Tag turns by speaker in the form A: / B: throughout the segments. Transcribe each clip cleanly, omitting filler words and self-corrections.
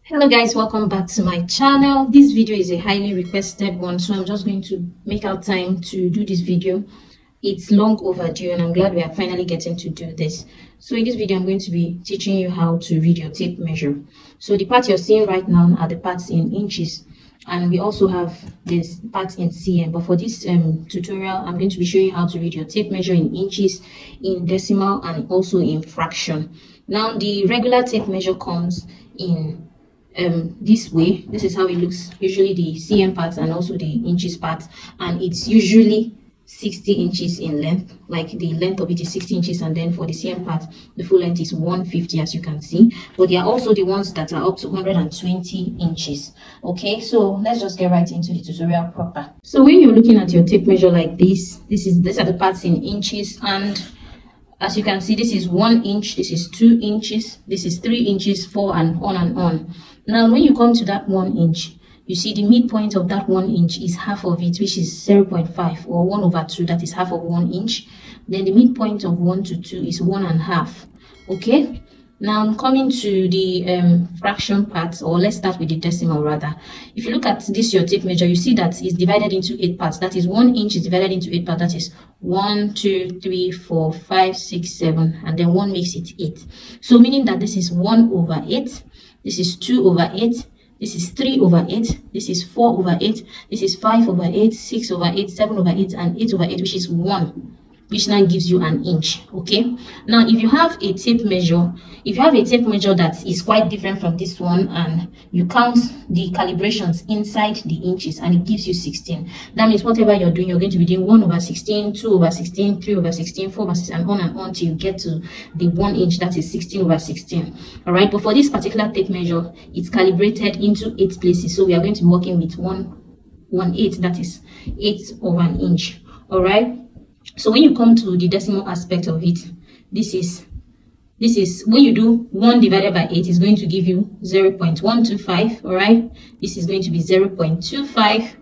A: Hello guys, welcome back to my channel. This video is a highly requested one, so I'm just going to make out time to do this video. It's long overdue and I'm glad we are finally getting to do this. So in this video I'm going to be teaching you how to read your tape measure. So the parts you're seeing right now are the parts in inches, and we also have this part in cm, but for this tutorial I'm going to be showing you how to read your tape measure in inches, in decimal, and also in fraction. Now the regular tape measure comes in this way. This is how it looks, usually the cm part and also the inches part, and it's usually 60 inches in length. Like the length of it is 60 inches, and then for the cm part the full length is 150, as you can see. But there are also the ones that are up to 120 inches. Okay, so let's just get right into the tutorial proper. So when you're looking at your tape measure like this, these are the parts in inches, and as you can see, this is 1 inch, this is 2 inches, this is 3 inches, 4, and on and on. Now when you come to that 1 inch, you see the midpoint of that 1 inch is half of it, which is 0.5, or 1/2, that is half of 1 inch. Then the midpoint of 1 to 2 is 1.5. Okay, now coming to the fraction part, or let's start with the decimal rather. If you look at this, your tape measure, you see that it's divided into 8 parts. That is 1 inch is divided into 8 parts. That is 1, 2, 3, 4, 5, 6, 7, and then 1 makes it 8. So meaning that this is 1/8, this is 2/8, this is 3/8, this is 4/8, this is 5/8, 6/8, 7/8, and 8/8, which is 1, which now gives you an inch. Okay, now if you have a tape measure, that is quite different from this one, and you count the calibrations inside the inches, and it gives you 16, that means whatever you're doing, you're going to be doing 1/16, 2/16, 3/16, 4/16, and on till you get to the 1 inch, that is 16/16. All right, but for this particular tape measure, it's calibrated into 8 places, so we are going to be working with 1/8, that is 1/8 of an inch. All right, so when you come to the decimal aspect of it, this is when you do 1 divided by 8, is going to give you 0.125. all right, this is going to be 0.25,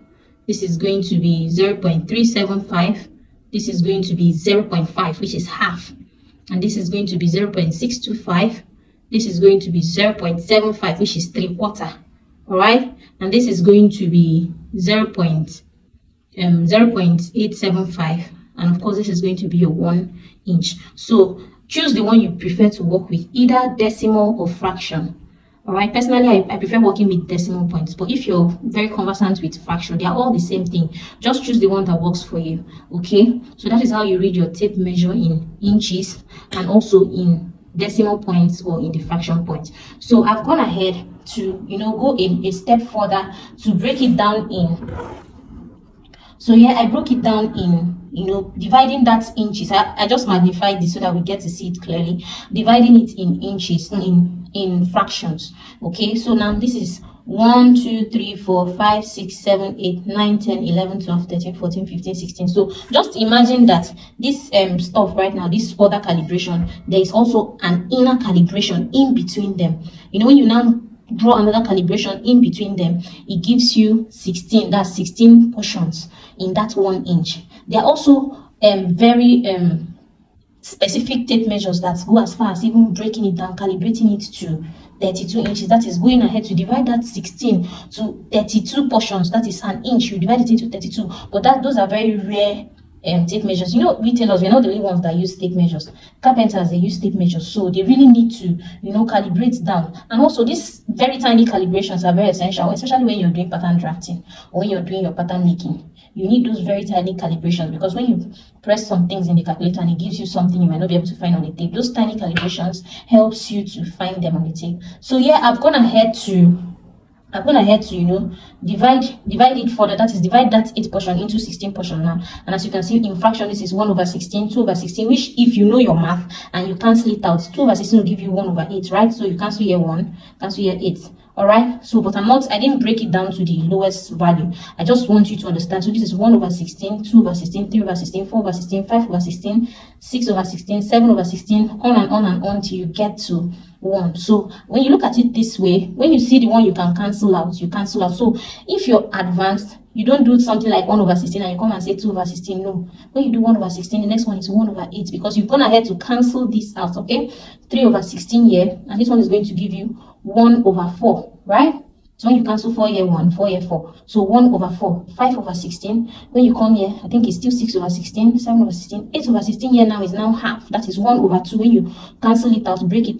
A: this is going to be 0.375, this is going to be 0.5, which is half, and this is going to be 0.625, this is going to be 0.75, which is 3/4. all right, and this is going to be 0.875, and of course this is going to be your 1 inch. So choose the one you prefer to work with, either decimal or fraction. All right, personally I prefer working with decimal points, but if you're very conversant with fraction, they are all the same thing. Just choose the one that works for you. Okay, so that is how you read your tape measure in inches, and also in decimal points or in the fraction points. So I've gone ahead to go in a step further to break it down in. So here I broke it down in dividing that inches. I just magnified this so that we get to see it clearly, dividing it in inches, in fractions. Okay, so now this is 1, 2, 3, 4, 5, 6, 7, 8, 9, 10, 11, 12, 13, 14, 15, 16. So just imagine that this stuff right now, this other calibration, there is also an inner calibration in between them. When you now draw another calibration in between them, it gives you 16. That's 16 portions in that 1 inch. There are also very specific tape measures that go as far as even breaking it down, calibrating it to 32 inches. That is going ahead to divide that 16 to 32 portions. That is an inch. You divide it into 32. But those are very rare tape measures. Retailers, we're not the only ones that use tape measures. Carpenters, they use tape measures, so they really need to calibrate down. And also these very tiny calibrations are very essential, especially when you're doing pattern drafting or when you're doing your pattern making. You need those very tiny calibrations, because when you press some things in the calculator and it gives you something you might not be able to find on the tape, those tiny calibrations helps you to find them on the tape. So yeah, I've gone ahead to divide it further. That is, divide that 8 portion into 16 portion now. And as you can see in fraction, this is 1/16, 2/16, which if you know your math and you cancel it out, 2/16 will give you 1/8, right? So you cancel here 1, cancel here 8. All right, so but I didn't break it down to the lowest value. I just want you to understand. So this is 1/16, 2/16, 3/16, 4/16, 5/16, 6/16, 7/16, on and on and on till you get to 1. So when you look at it this way, when you see the one you can cancel out, you cancel out. So if you're advanced, You don't do something like 1 over 16 and you come and say 2 over 16. No. When you do 1 over 16, the next one is 1 over 8 because you've gone ahead to cancel this out, okay? 3 over 16 here, and this one is going to give you 1 over 4, right? So when you cancel 4 here, 1, 4 here, 4. So 1 over 4, 5 over 16. When you come here, I think it's still 6 over 16, 7 over 16. 8 over 16 here now is now half. That is 1 over 2. When you cancel it out, break it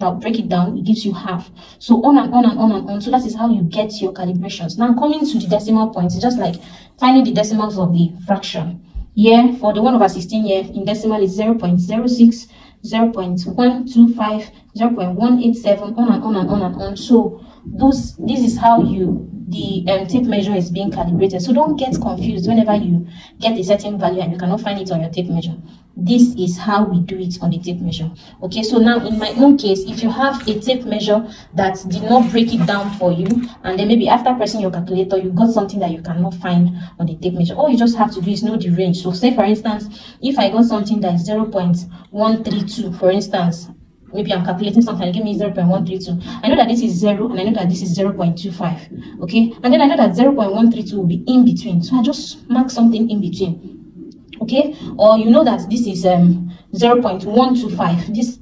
A: down, it gives you half. So on and on and on and on. So that is how you get your calibrations. Now coming to the decimal points, it's just like finding the decimals of the fraction. Here, for the 1 over 16 here, in decimal is 0.06, 0.125, 0.187, on and on and on and on. So this is how the tape measure is being calibrated. So don't get confused whenever you get a certain value and you cannot find it on your tape measure. This is how we do it on the tape measure. Okay, so now in my own case, if you have a tape measure that did not break it down for you, and then maybe after pressing your calculator you got something that you cannot find on the tape measure, all you just have to do is know the range. So say for instance, if I got something that is 0.132, for instance, maybe I'm calculating something, give me 0.132. I know that this is 0 and I know that this is 0.25. Okay, and then I know that 0.132 will be in between, so I just mark something in between. Okay, or you know that this is 0.125. This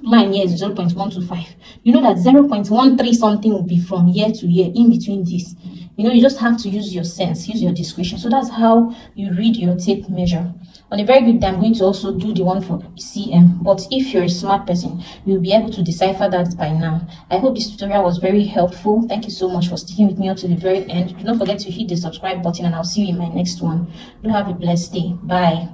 A: line here is 0.125. You know that 0.13 something will be from here to here in between this. You know, you just have to use your sense, use your discretion. So that's how you read your tape measure. On a very good day, I'm going to also do the one for cm, but if you're a smart person, you'll be able to decipher that by now. I hope this tutorial was very helpful. Thank you so much for sticking with me up to the very end. Do not forget to hit the subscribe button, and I'll see you in my next one. Do have a blessed day. Bye.